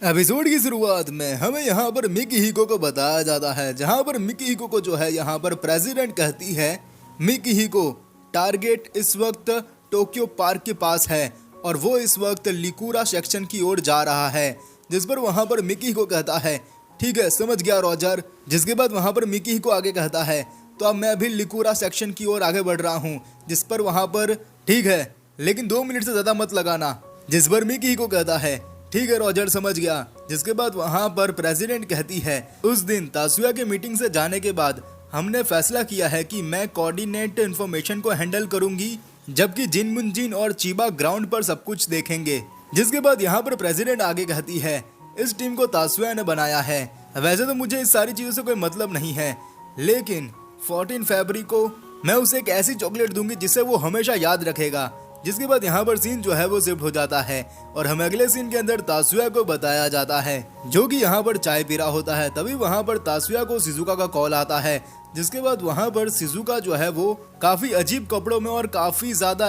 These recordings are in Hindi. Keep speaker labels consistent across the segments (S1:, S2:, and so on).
S1: एपिसोड की शुरुआत में हमें यहाँ पर मिकी हिको को बताया जाता है, जहाँ पर मिकी हिको को जो है यहाँ पर प्रेसिडेंट कहती है, मिकी हिको टारगेट इस वक्त टोक्यो पार्क के पास है और वो इस वक्त लिकुरा सेक्शन की ओर जा रहा है। जिस पर वहाँ पर मिकी हिको कहता है, ठीक है समझ गया रॉजर। जिसके बाद वहाँ पर मिकी हिको आगे कहता है, तो अब मैं भी लिकुरा सेक्शन की ओर आगे बढ़ रहा हूँ। जिस पर वहाँ पर ठीक है लेकिन 2 मिनट से ज्यादा मत लगाना। जिस पर मिकी हिको कहता है, ठीक है रॉजर समझ गया। जिसके बाद वहाँ पर प्रेसिडेंट कहती है, उस दिन तासुया के मीटिंग से जाने के बाद हमने फैसला किया है कि मैं कोऑर्डिनेट इन्फॉर्मेशन को हैंडल करूंगी, जबकि जिन मुंजिन और चीबा ग्राउंड पर सब कुछ देखेंगे। जिसके बाद यहाँ पर प्रेसिडेंट आगे कहती है, इस टीम को तासुया ने बनाया है। वैसे तो मुझे इस सारी चीजों से कोई मतलब नहीं है, लेकिन 14 फरवरी को मैं उसे एक ऐसी चॉकलेट दूंगी जिसे वो हमेशा याद रखेगा। जिसके बाद यहाँ पर सीन जो है वो शिफ्ट हो जाता है और हमें अगले सीन के अंदर तासुया को बताया जाता है, जो कि यहाँ पर चाय पी रहा होता है। तभी वहाँ पर तासुया को शिजुका का कॉल आता है। जिसके बाद वहाँ पर शिजुका जो है वो काफी अजीब कपड़ों में और काफी ज्यादा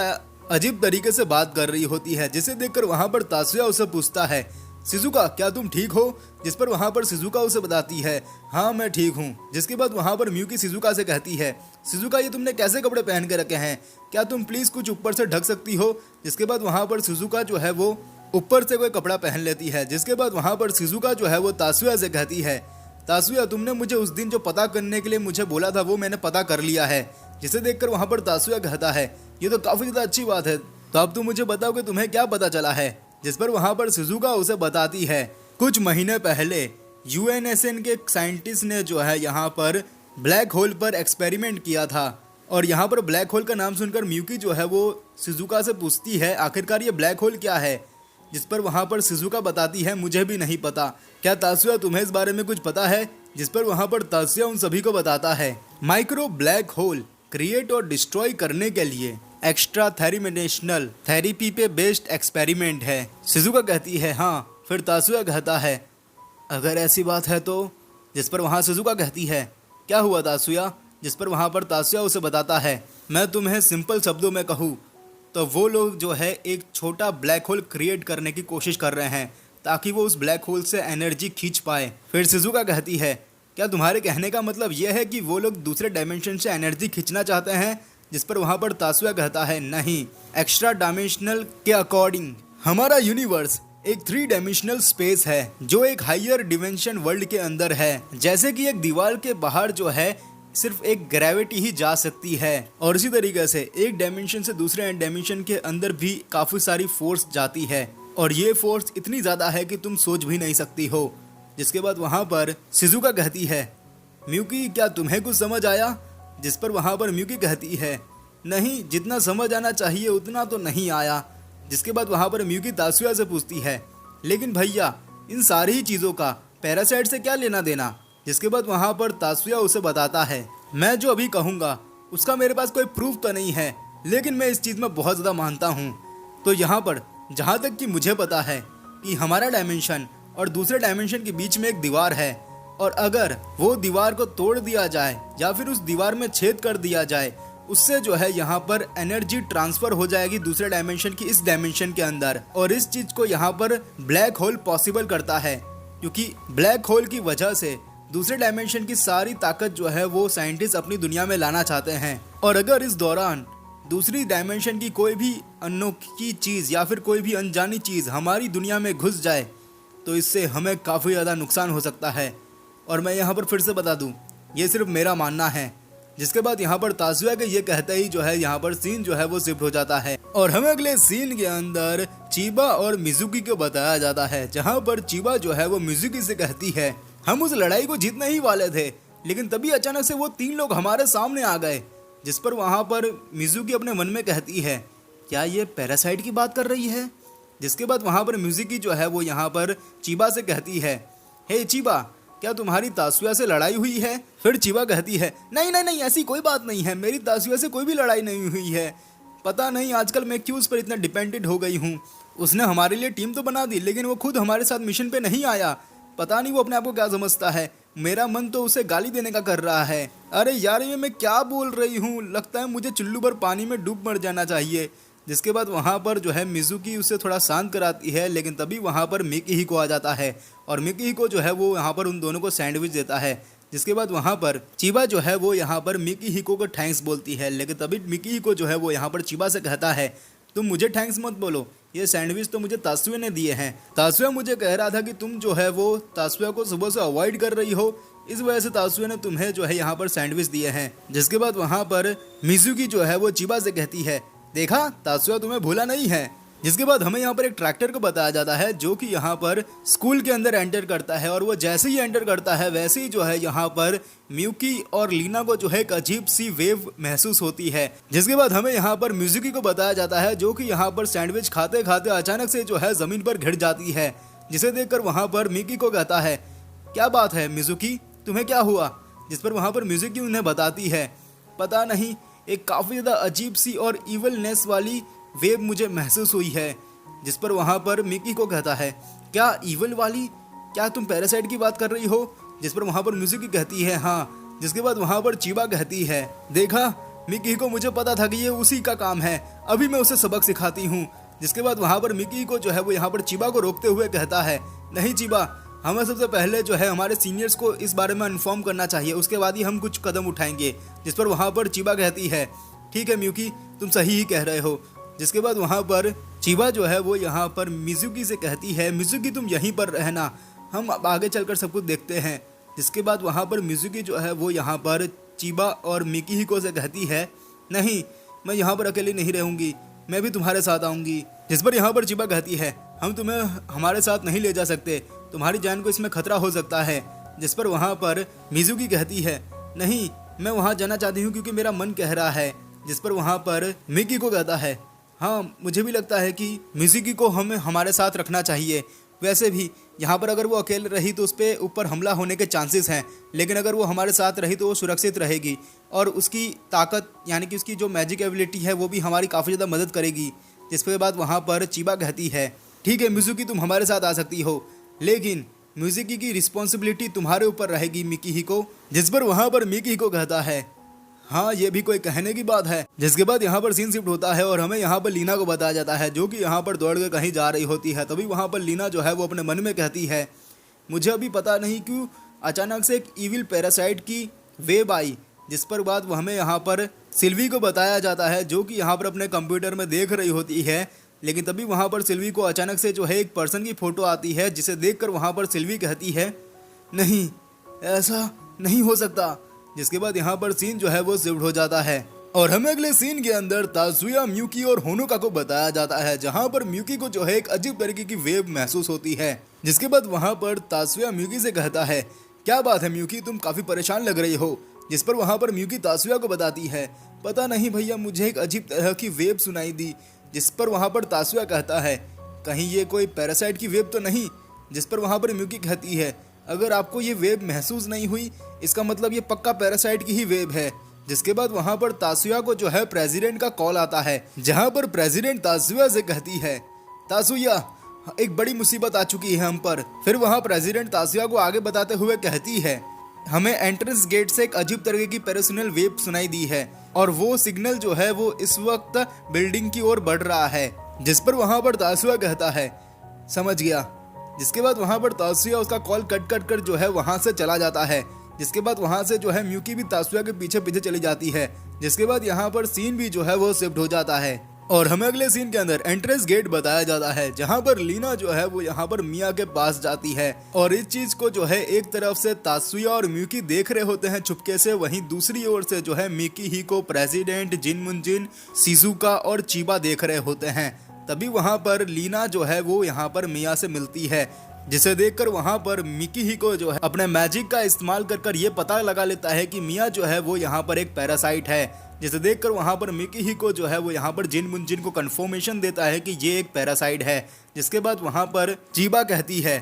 S1: अजीब तरीके से बात कर रही होती है, जिसे देखकर वहाँ पर तासुया उसे पूछता है, शिजुका क्या तुम ठीक हो? जिस पर वहाँ पर शिजुका उसे बताती है, हाँ मैं ठीक हूँ। जिसके बाद वहाँ पर म्यूकी शिजुका से कहती है, शिजुका ये तुमने कैसे कपड़े पहन के रखे हैं, क्या तुम प्लीज कुछ ऊपर से ढक सकती हो? जिसके बाद वहाँ पर शिजुका जो है वो ऊपर से कोई कपड़ा पहन लेती है। जिसके बाद वहाँ पर शिजुका जो है वो तासुया से कहती है, तासुया तुमने मुझे उस दिन जो पता करने के लिए मुझे बोला था वो मैंने पता कर लिया है। जिसे देखकर वहाँ पर तासुया कहता है, ये तो काफी ज्यादा अच्छी बात है, तो अब तुम मुझे बताओ कि तुम्हें क्या पता चला है। जिस पर वहाँ पर शिजुका उसे बताती है, कुछ महीने पहले यूएनएसएन के साइंटिस्ट ने जो है यहाँ पर ब्लैक होल पर एक्सपेरिमेंट किया था। और यहाँ पर ब्लैक होल का नाम सुनकर म्यूकी जो है वो शिजुका से पूछती है, आखिरकार ये ब्लैक होल क्या है? जिस पर वहाँ पर शिजुका बताती है, मुझे भी नहीं पता, क्या तासुया तुम्हें इस बारे में कुछ पता है? जिस पर वहाँ पर तासुया उन सभी को बताता है, माइक्रो ब्लैक होल क्रिएट और डिस्ट्रॉय करने के लिए एक्स्ट्रा थेरिमिनेशनल थेरेपी पे बेस्ड एक्सपेरिमेंट है। शिजुका कहती है हाँ। फिर तासुया कहता है, अगर ऐसी बात है तो? जिस पर वहाँ शिजुका कहती है, क्या हुआ तासुया? जिस पर वहाँ पर तासुया उसे बताता है, मैं तुम्हें सिंपल शब्दों में कहूँ तो वो लोग जो है एक छोटा ब्लैक होल क्रिएट करने की कोशिश कर रहे हैं ताकि वो उस ब्लैक होल से एनर्जी खींच पाए। फिर शिजुका कहती है, क्या तुम्हारे कहने का मतलब यह है कि वो लोग दूसरे डायमेंशन से एनर्जी खींचना चाहते हैं? जिस पर वहाँ पर तासुया कहता है, नहीं, एक्स्ट्रा डायमेंशनल के अकॉर्डिंग हमारा यूनिवर्स एक 3 डायमेंशनल स्पेस है जो एक हायर डिमेंशन वर्ल्ड के अंदर है। जैसे कि एक दीवार के बाहर जो है सिर्फ एक ग्रेविटी ही जा सकती है, और इसी तरीके से एक डायमेंशन से दूसरे डायमेंशन के अंदर भी काफी सारी फोर्स जाती है, और ये फोर्स इतनी ज्यादा है कि तुम सोच भी नहीं सकती हो। जिसके बाद वहाँ पर शिजुका कहती है, म्यूकी क्या तुम्हें कुछ समझ आया? जिस पर वहाँ पर म्यूकी कहती है, नहीं, जितना समझ आना चाहिए उतना तो नहीं आया। जिसके बाद वहाँ पर म्यूकी तासुया से पूछती है, लेकिन भैया इन सारी ही चीज़ों का पैरासाइट से क्या लेना देना? जिसके बाद वहाँ पर तासुया उसे बताता है, मैं जो अभी कहूँगा उसका मेरे पास कोई प्रूफ तो नहीं है, लेकिन मैं इस चीज़ में बहुत ज़्यादा मानता हूँ। तो यहाँ पर जहाँ तक कि मुझे पता है कि हमारा डायमेंशन और दूसरे डायमेंशन के बीच में एक दीवार है, और अगर वो दीवार को तोड़ दिया जाए या फिर उस दीवार में छेद कर दिया जाए, उससे जो है यहाँ पर एनर्जी ट्रांसफर हो जाएगी दूसरे डायमेंशन की इस डायमेंशन के अंदर। और इस चीज को यहाँ पर ब्लैक होल पॉसिबल करता है, क्योंकि ब्लैक होल की वजह से दूसरे डायमेंशन की सारी ताकत जो है वो साइंटिस्ट अपनी दुनिया में लाना चाहते हैं। और अगर इस दौरान दूसरी डायमेंशन की कोई भी अनोखी चीज या फिर कोई भी अनजानी चीज हमारी दुनिया में घुस जाए तो इससे हमें काफी ज्यादा नुकसान हो सकता है। और मैं यहाँ पर फिर से बता दूं, ये सिर्फ मेरा मानना है। जिसके बाद यहाँ पर तासुया के ये कहते ही जो है यहाँ पर सीन जो है वो शिफ्ट हो जाता है, और हमें अगले सीन के अंदर चीबा और मिजुकी को बताया जाता है, जहाँ पर चीबा जो है वो मिजुकी से कहती है, हम उस लड़ाई को जीतने ही वाले थे, लेकिन तभी अचानक से वो 3 लोग हमारे सामने आ गए। जिस पर वहाँ पर मिजुकी अपने मन में कहती है, क्या ये पैरासाइट की बात कर रही है? जिसके बाद वहाँ पर मिजुकी जो है वो यहाँ पर चीबा से कहती है, हे चीबा, क्या तुम्हारी तासुया से लड़ाई हुई है? फिर चीबा कहती है, नहीं नहीं नहीं, ऐसी कोई बात नहीं है, मेरी तासुया से कोई भी लड़ाई नहीं हुई है। पता नहीं आजकल मैं क्यों उस पर इतना डिपेंडेंट हो गई हूँ। उसने हमारे लिए टीम तो बना दी, लेकिन वो खुद हमारे साथ मिशन पे नहीं आया। पता नहीं वो अपने आप को क्या समझता है, मेरा मन तो उसे गाली देने का कर रहा है। अरे यार ये मैं क्या बोल रही हूँ, लगता है मुझे चुल्लू भर पानी में डूब मर जाना चाहिए। जिसके बाद वहाँ पर जो है मिजुकी उसे थोड़ा शांत कराती है, लेकिन तभी वहाँ पर मिकी हिको आ जाता है और मिकी हिको जो है वो यहाँ पर उन दोनों को सैंडविच देता है। जिसके बाद वहाँ पर चिबा जो है वो यहाँ पर मिकी हिको को थैंक्स बोलती है, लेकिन तभी मिकी हिको जो है वो यहाँ पर चिबा से कहता है तुम मुझे थैंक्स मत बोलो, ये सैंडविच तो मुझे तासुए ने दिए हैं। तासुया मुझे कह रहा था कि तुम जो है वो तासुया को सुबह से अवॉइड कर रही हो, इस वजह से तासुया ने तुम्हें जो है यहाँ पर सैंडविच दिए हैं। जिसके बाद वहाँ पर मिजुकी जो है वो चिबा से कहती है देखा तासुया तुम्हें भूला नहीं है। जिसके बाद हमें यहाँ पर एक ट्रैक्टर को बताया जाता है जो कि यहाँ पर स्कूल के अंदर एंटर करता है और वो जैसे ही एंटर करता है वैसे ही जो है यहाँ पर म्यूकी और लीना को जो है एक अजीब सी वेव महसूस होती है। जिसके बाद हमें यहाँ पर मिजुकी को बताया जाता है जो कि यहाँ पर सैंडविच खाते खाते अचानक से जो है जमीन पर गिर जाती है, जिसे देखकर वहाँ पर मिकी को कहता है क्या बात है मिजुकी, तुम्हें क्या हुआ। जिस पर वहाँ पर मिजुकी उन्हें बताती है पता नहीं एक काफ़ी ज़्यादा अजीब सी और इवलनेस वाली वेव मुझे महसूस हुई है। जिस पर वहाँ पर मिकी को कहता है क्या इवल वाली, क्या तुम पैरासाइट की बात कर रही हो। जिस पर वहाँ पर मिजुकी कहती है हाँ। जिसके बाद वहाँ पर चिबा कहती है देखा मिकी को मुझे पता था कि ये उसी का काम है, अभी मैं उसे सबक सिखाती हूँ। जिसके बाद वहाँ पर मिकी को जो है वो यहाँ पर चिबा को रोकते हुए कहता है नहीं चिबा, हमें सबसे पहले जो है हमारे सीनियर्स को इस बारे में इन्फॉर्म करना चाहिए, उसके बाद ही हम कुछ कदम उठाएंगे। जिस पर वहाँ पर चिबा कहती है ठीक है म्यूकी, तुम सही ही कह रहे हो। जिसके बाद वहाँ पर चिबा जो है वो यहाँ पर मिजुकी से कहती है मिजुकी तुम यहीं पर रहना, हम अब आगे चलकर सब कुछ देखते हैं। जिसके बाद वहाँ पर मिजुकी जो है वो यहाँ पर चिबा और मिकी हिको से कहती है नहीं मैं यहाँ पर अकेली नहीं रहूँगी, मैं भी तुम्हारे साथ आऊँगी। जिस पर यहाँ पर चिबा कहती है हम तुम्हें हमारे साथ नहीं ले जा सकते, तुम्हारी जान को इसमें खतरा हो सकता है। जिस पर वहाँ पर मिजुकी कहती है नहीं मैं वहाँ जाना चाहती हूँ क्योंकि मेरा मन कह रहा है। जिस पर वहाँ पर मिकी को कहता है हाँ मुझे भी लगता है कि मिजुकी को हमें हमारे साथ रखना चाहिए, वैसे भी यहाँ पर अगर वो अकेले रही तो उस पर ऊपर हमला होने के चांसेस हैं, लेकिन अगर वो हमारे साथ रही तो वो सुरक्षित रहेगी और उसकी ताकत यानी कि उसकी जो मैजिक एबिलिटी है वो भी हमारी काफ़ी ज़्यादा मदद करेगी। जिसके बाद वहाँ पर चिबा कहती है ठीक है मिजुकी तुम हमारे साथ आ सकती हो, लेकिन मिजुकी की रिस्पॉन्सिबिलिटी तुम्हारे ऊपर रहेगी मिकी हिको। जिस पर वहाँ पर मिकी हिको कहता है हाँ ये भी कोई कहने की बात है। जिसके बाद यहाँ पर सीन शिफ्ट होता है और हमें यहाँ पर लीना को बताया जाता है जो कि यहाँ पर दौड़ कर कहीं जा रही होती है। तभी वहाँ पर लीना जो है वो अपने मन में कहती है मुझे अभी पता नहीं क्यों अचानक से एक इविल पैरासाइट की वेव आई। जिस पर बाद वो हमें यहाँ पर सिल्वी को बताया जाता है जो कि यहाँ पर अपने कंप्यूटर में देख रही होती है, लेकिन तभी वहाँ पर सिल्वी को अचानक से जो है एक पर्सन की फ़ोटो आती है जिसे देखकर वहाँ पर सिल्वी कहती है नहीं ऐसा नहीं हो सकता। जिसके बाद यहाँ पर सीन जो है वो शिफ्ट हो जाता है और हमें अगले सीन के अंदर तासुया म्यूकी और होनोका को बताया जाता है जहाँ पर म्यूकी को जो है एक अजीब तरीके की वेव महसूस होती है। जिसके बाद वहाँ पर तासुया म्यूकी से कहता है क्या बात है म्यूकी, तुम काफ़ी परेशान लग रही हो। जिस पर वहाँ पर म्यूकी तासुया को बताती है पता नहीं भैया मुझे एक अजीब तरह की वेव सुनाई दी। जिस पर वहाँ पर तासुया कहता है कहीं ये कोई पैरासाइट की वेव तो नहीं। जिस पर वहाँ पर म्यूकी कहती है अगर आपको ये वेव महसूस नहीं हुई इसका मतलब ये पक्का पैरासाइट की ही वेव है। जिसके बाद वहाँ पर तासुया को जो है प्रेसिडेंट का कॉल आता है जहाँ पर प्रेसिडेंट तासुया से कहती है तासुया एक बड़ी मुसीबत आ चुकी है हम पर। फिर वहाँ प्रेसिडेंट तासुया को आगे बताते हुए कहती है हमें एंट्रेंस गेट से एक अजीब तरह की पेरिसोनल वेव सुनाई दी है और वो सिग्नल जो है वो इस वक्त बिल्डिंग की ओर बढ़ रहा है। जिस पर वहाँ पर तासुया कहता है समझ गया। जिसके बाद वहाँ पर तासुया उसका कॉल कट कर जो है वहाँ से चला जाता है। जिसके बाद वहाँ से जो है म्यूकी भी तासुया के पीछे पीछे चली जाती है। जिसके बाद यहाँ पर सीन भी जो है वो शिफ्ट हो जाता है और हमें अगले सीन के अंदर एंट्रेंस गेट बताया जाता है जहाँ पर लीना जो है वो यहाँ पर मिया के पास जाती है और इस चीज को जो है एक तरफ से तासुया और म्यूकी देख रहे होते हैं चुपके से, वहीं दूसरी ओर से जो है मिकी ही को प्रेसिडेंट जिन मुंजिन शिजुका और चिबा देख रहे होते हैं। तभी वहाँ पर लीना जो है वो यहाँ पर मिया से मिलती है जिसे देखकर वहाँ पर मिकी ही को जो है अपने मैजिक का इस्तेमाल कर ये पता लगा लेता है कि मिया जो है वो यहाँ पर एक पैरासाइट है। जिसे देखकर वहाँ पर मिकी ही को जो है वो यहाँ पर जिन मुंजिन को कंफर्मेशन देता है कि ये एक पैरासाइट है। जिसके बाद वहाँ पर चिबा कहती है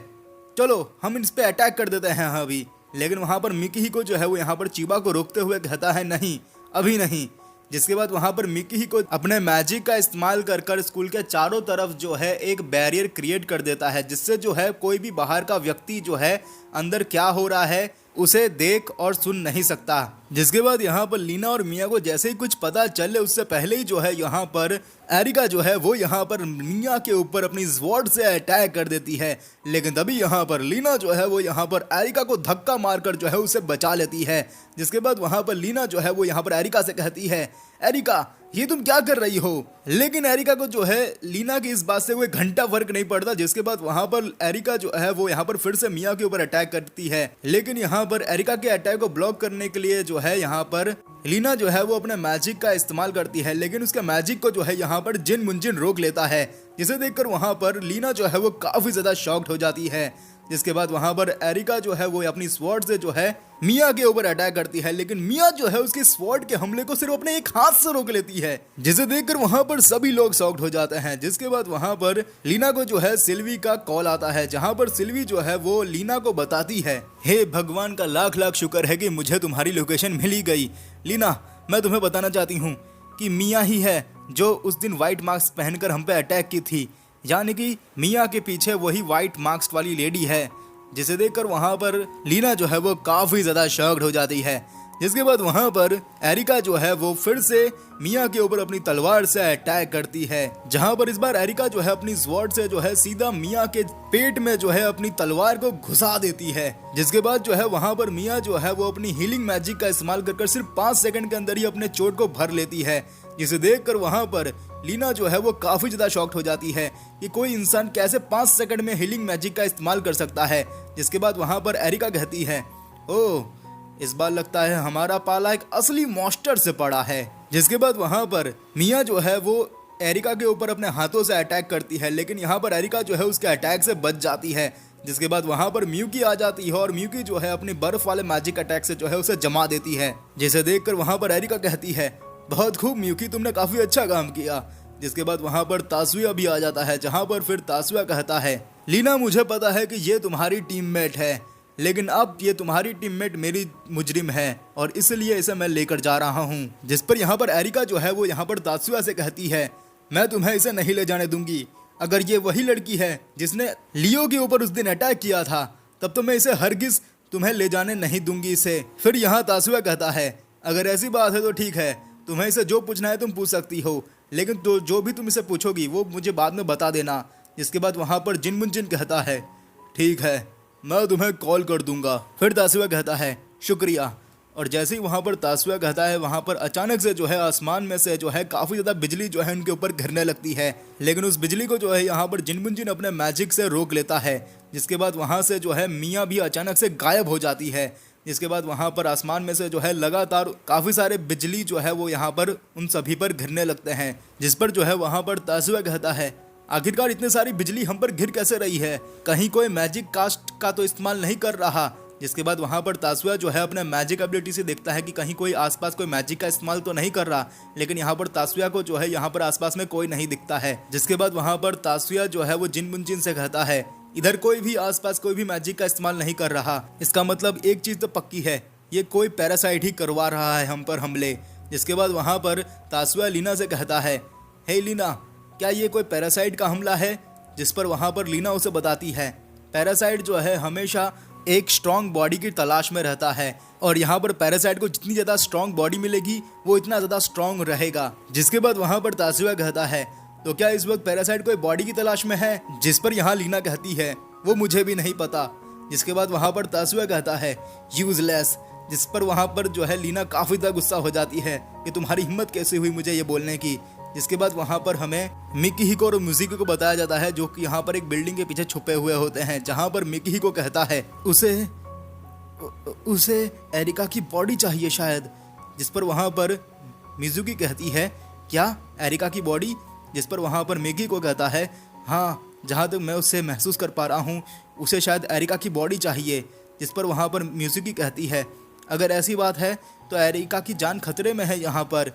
S1: चलो हम इन पे अटैक कर देते हैं अभी, लेकिन वहाँ पर मिकी ही को जो है वो यहाँ पर चिबा को रोकते हुए कहता है नहीं अभी नहीं। जिसके बाद वहाँ पर मिकी ही को अपने मैजिक का इस्तेमाल कर स्कूल के चारों तरफ जो है एक बैरियर क्रिएट कर देता है जिससे जो है कोई भी बाहर का व्यक्ति जो है अंदर क्या हो रहा है उसे देख और सुन नहीं सकता। जिसके बाद यहाँ पर लीना और मिया को जैसे ही कुछ पता चले उससे पहले ही जो है यहाँ पर एरिका जो है वो यहाँ पर मिया के ऊपर अपनी स्वॉर्ड से अटैक कर देती है। लेकिन तभी यहाँ पर लीना जो है वो यहाँ पर एरिका को धक्का मारकर जो है उसे बचा लेती है। जिसके बाद वहाँ पर लीना जो है वो यहाँ पर एरिका से कहती है, एरिका ये तुम क्या कर रही हो। लेकिन एरिका को जो है लीना की इस बात से कोई घंटा फर्क नहीं पड़ता। जिसके बाद वहां पर एरिका जो है वो यहाँ पर फिर से मिया के ऊपर अटैक करती है। लेकिन यहाँ पर एरिका के अटैक को ब्लॉक करने के लिए जो है यहाँ पर लीना जो है वो अपने मैजिक का इस्तेमाल करती है। लेकिन उसके मैजिक को जो है यहाँ पर जिन मुंजिन रोक लेता है, जिसे देखकर वहां पर लीना जो है वो काफी ज्यादा शॉक्ड हो जाती है। जिसके बाद वहां पर एरिका जो है वो अपनी स्वॉर्ड से जो है मिया के ऊपर अटैक करती है। लेकिन मिया जो है उसकी स्वॉर्ड के हमले को सिर्फ अपने एक हाथ से रोक लेती है, जिसे देखकर वहां पर सभी लोग शॉक्ड हो जाते हैं। जिसके बाद वहां पर लीना को जो है सिल्वी का कॉल आता है, जहां पर सिल्वी जो है वो लीना को बताती है, हे भगवान का लाख लाख शुक्र है कि मुझे तुम्हारी लोकेशन मिल ही गई। लीना मैं तुम्हें बताना चाहती हूँ कि मिया ही है जो उस दिन व्हाइट मास्क पहनकर हम पे अटैक की थी, यानी कि मिया के पीछे वही व्हाइट मास्क वाली लेडी है। जिसे देखकर वहां पर लीना जो है वो काफी ज्यादा शॉक्ड हो जाती है। जिसके बाद वहां पर एरिका जो है वो फिर से मिया के ऊपर अपनी तलवार से अटैक करती है, जहां पर इस बार एरिका जो है अपनी स्वॉर्ड से जो है सीधा मिया के पेट में जो है अपनी तलवार को घुसा देती है। जिसके बाद जो है वहां पर मिया जो है वो अपनी हीलिंग मैजिक का इस्तेमाल कर सिर्फ 5 सेकंड के अंदर ही अपने चोट को भर लेती है। जिसे देखकर वहां पर लीना जो है वो काफी ज्यादा शॉक्ड हो जाती है कि कोई इंसान कैसे 5 सेकंड में हीलिंग मैजिक का इस्तेमाल कर सकता है। जिसके बाद वहां पर एरिका कहती है, ओह इस बार लगता है हमारा पाला एक असली मॉन्स्टर से पड़ा है। जिसके बाद वहां पर मिया जो है वो एरिका के ऊपर अपने हाथों से अटैक करती है, लेकिन यहाँ पर एरिका जो है उसके अटैक से बच जाती है। जिसके बाद वहां पर म्यूकी आ जाती है और म्यूकी जो है अपनी बर्फ वाले मैजिक अटैक से जो है उसे जमा देती है। जिसे देखकर वहां पर एरिका कहती है, बहुत खूब म्यूकी, तुमने काफी अच्छा काम किया। जिसके बाद वहां पर तासुया भी आ जाता है, जहां पर फिर तासुया कहता है, लीना मुझे पता है कि ये तुम्हारी टीममेट है, लेकिन अब ये तुम्हारी टीममेट मेरी मुजरिम है और इसलिए इसे मैं लेकर जा रहा हूँ। जिस पर यहाँ पर एरिका जो है वो यहाँ पर तासुया से कहती है, मैं तुम्हें इसे नहीं ले जाने दूंगी। अगर ये वही लड़की है जिसने लियो के ऊपर उस दिन अटैक किया था, तब तो मैं इसे हरगिज तुम्हें ले जाने नहीं दूंगी इसे। फिर यहाँ तासुया कहता है, अगर ऐसी बात है तो ठीक है, तुम्हें इसे जो पूछना है तुम पूछ सकती हो, लेकिन तो जो भी तुम इसे पूछोगी वो मुझे बाद में बता देना। जिसके बाद वहां पर जिन मुंजिन कहता है, ठीक है मैं तुम्हें कॉल कर दूंगा। फिर तासुया कहता है, शुक्रिया। और जैसे ही वहां पर तासुया कहता है, वहां पर अचानक से जो है आसमान में से जो है काफी ज्यादा बिजली जो है उनके ऊपर गिरने लगती है। लेकिन उस बिजली को जो है यहाँ पर जिन मुंजिन अपने मैजिक से रोक लेता है। जिसके बाद वहां से जो है मिया भी अचानक से गायब हो जाती है। जिसके बाद वहां पर आसमान में से जो है लगातार काफी सारे बिजली जो है वो यहाँ पर उन सभी पर गिरने लगते हैं। जिस पर जो है वहां पर तासुया कहता है, आखिरकार इतनी सारी बिजली हम पर गिर कैसे रही है, कहीं कोई मैजिक कास्ट का तो इस्तेमाल नहीं कर रहा। जिसके बाद वहां पर तासुया जो है अपने मैजिक एबिलिटी से देखता है कि कहीं कोई आसपास कोई मैजिक का इस्तेमाल तो नहीं कर रहा, लेकिन यहाँ पर तासुया को जो है यहाँ पर आसपास में कोई नहीं दिखता है। जिसके बाद वहां पर तासुया जो है वो जिन मुंजिन से कहता है, इधर कोई भी आसपास कोई भी मैजिक का इस्तेमाल नहीं कर रहा। इसका मतलब एक चीज तो पक्की है, ये कोई पैरासाइट ही करवा रहा है हम पर हमले। जिसके बाद वहां पर तासुया लीना से कहता है, हे लीना, क्या ये कोई पैरासाइट का हमला है। जिस पर वहां पर लीना उसे बताती है, पैरासाइट जो है हमेशा एक स्ट्रॉन्ग बॉडी की तलाश में रहता है और यहाँ पर पैरासाइट को जितनी ज्यादा स्ट्रॉन्ग बॉडी मिलेगी वो इतना ज्यादा स्ट्रॉन्ग रहेगा। जिसके बाद वहां पर तासुया कहता है, तो क्या इस वक्त पैरासाइट कोई बॉडी की तलाश में है। जिस पर यहाँ लीना कहती है, वो मुझे भी नहीं पता। जिसके बाद वहां पर तासुया कहता है, यूजलेस। जिस पर वहां पर जो है लीना काफी ज्यादा गुस्सा हो जाती है कि तुम्हारी हिम्मत कैसे हुई मुझे ये बोलने की। जिसके बाद वहां पर हमें मिकीहिको और म्यूजिको को बताया जाता है, जो कि यहाँ पर एक बिल्डिंग के पीछे छुपे हुए होते हैं, जहां पर मिकीहिको कहता है उसे एरिका की बॉडी चाहिए शायद। जिस पर वहां पर मिजुकी कहती है, क्या एरिका की बॉडी। जिस पर वहां पर मिकीहिको कहता है, हाँ जहां तक मैं उससे महसूस कर पा रहा हूँ उसे शायद एरिका की बॉडी चाहिए। जिस पर वहां पर मिजुकी कहती है, अगर ऐसी बात है तो एरिका की जान खतरे में है यहाँ पर।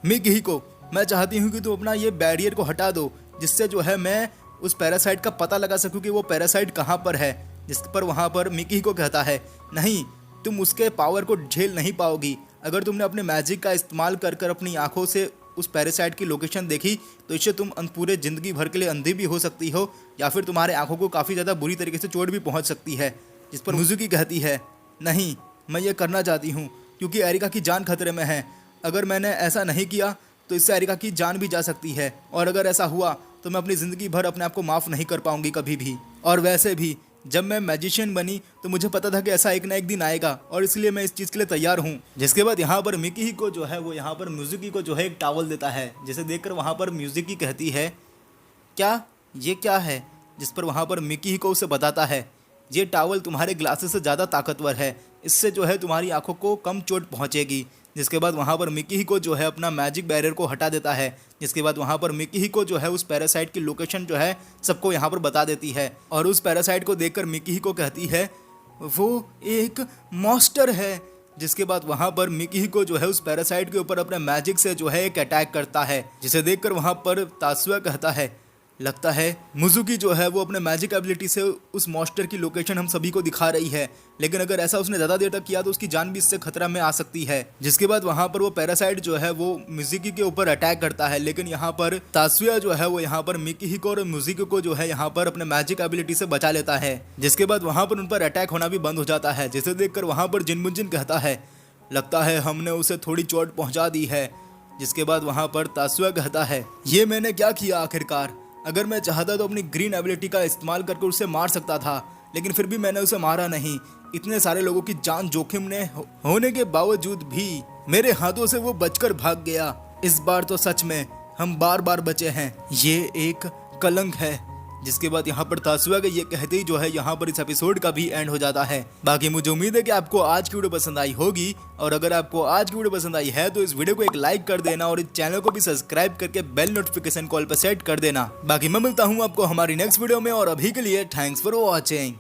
S1: मिकीहिको, मैं चाहती हूँ कि तुम अपना ये बैरियर को हटा दो, जिससे जो है मैं उस पैरासाइट का पता लगा सकूँ कि वो पैरासाइट कहाँ पर है। जिस पर वहाँ पर मिकीहिको कहता है, नहीं तुम उसके पावर को झेल नहीं पाओगी। अगर तुमने अपने मैजिक का इस्तेमाल कर कर अपनी आंखों से उस पैरासाइट की लोकेशन देखी तो इससे तुम पूरे जिंदगी भर के लिए अंधी भी हो सकती हो, या फिर तुम्हारे आंखों को काफ़ी ज़्यादा बुरी तरीके से चोट भी पहुँच सकती है। जिस पर मिजुकी कहती है नहीं, मैं ये करना चाहती हूँ क्योंकि एरिका की जान खतरे में है। अगर मैंने ऐसा नहीं किया तो इससे एरिका की जान भी जा सकती है, और अगर ऐसा हुआ तो मैं अपनी ज़िंदगी भर अपने आप को माफ़ नहीं कर पाऊंगी कभी भी। और वैसे भी जब मैं मैजिशियन बनी तो मुझे पता था कि ऐसा एक ना एक दिन आएगा, और इसलिए मैं इस चीज़ के लिए तैयार हूँ। जिसके बाद यहाँ पर मिकी को जो है वो यहाँ पर मिजुकी को जो है एक टॉवल देता है, जिसे देखकर वहाँ पर मिजुकी कहती है क्या ये क्या है, जिस पर वहाँ पर मिकी को उसे बताता है ये टॉवल तुम्हारे ग्लासेस से ज़्यादा ताकतवर है, इससे जो है तुम्हारी आंखों को कम चोट पहुँचेगी। जिसके बाद वहाँ पर मिकी को जो है अपना मैजिक बैरियर को हटा देता है। जिसके बाद वहाँ पर मिकी को जो है उस पैरासाइट की लोकेशन जो है सबको यहाँ पर बता देती है, और उस पैरासाइट को देखकर मिकी को कहती है वो एक मॉन्स्टर है। जिसके बाद वहाँ पर मिकी को जो है उस पैरासाइट के ऊपर अपने मैजिक से जो है एक अटैक करता है, जिसे देखकर वहाँ पर तात्सुया कहता है लगता है मिजुकी जो है वो अपने मैजिक एबिलिटी से उस मॉन्स्टर की लोकेशन हम सभी को दिखा रही है, लेकिन अगर ऐसा उसने ज़्यादा देर तक किया तो उसकी जान भी इससे खतरा में आ सकती है। जिसके बाद वहाँ पर वो पैरासाइट जो है वो मिजुकी के ऊपर अटैक करता है, लेकिन यहाँ पर तात्सुया जो है वो यहाँ पर मिकी को और मिजुकी को जो है यहाँ पर अपने मैजिक एबिलिटी से बचा लेता है। जिसके बाद वहाँ पर उन पर अटैक होना भी बंद हो जाता है, जिसे देखकर वहाँ पर जिनमुनजिन कहता है लगता है हमने उसे थोड़ी चोट पहुँचा दी है। जिसके बाद वहाँ पर तात्सुया कहता है ये मैंने क्या किया आखिरकार, अगर मैं चाहता तो अपनी ग्रीन एबिलिटी का इस्तेमाल करके उसे मार सकता था, लेकिन फिर भी मैंने उसे मारा नहीं। इतने सारे लोगों की जान जोखिम में होने के बावजूद भी मेरे हाथों से वो बचकर भाग गया। इस बार तो सच में हम बार बार बचे हैं, ये एक कलंक है। जिसके बाद यहाँ पर तात्सुया के ये कहते ही जो है यहाँ पर इस एपिसोड का भी एंड हो जाता है। बाकी मुझे उम्मीद है कि आपको आज की वीडियो पसंद आई होगी, और अगर आपको आज की वीडियो पसंद आई है तो इस वीडियो को एक लाइक कर देना और इस चैनल को भी सब्सक्राइब करके बेल नोटिफिकेशन कॉल पर सेट कर देना। बाकी मैं मिलता हूँ आपको हमारी नेक्स्ट वीडियो में, और अभी के लिए थैंक्स फॉर वॉचिंग।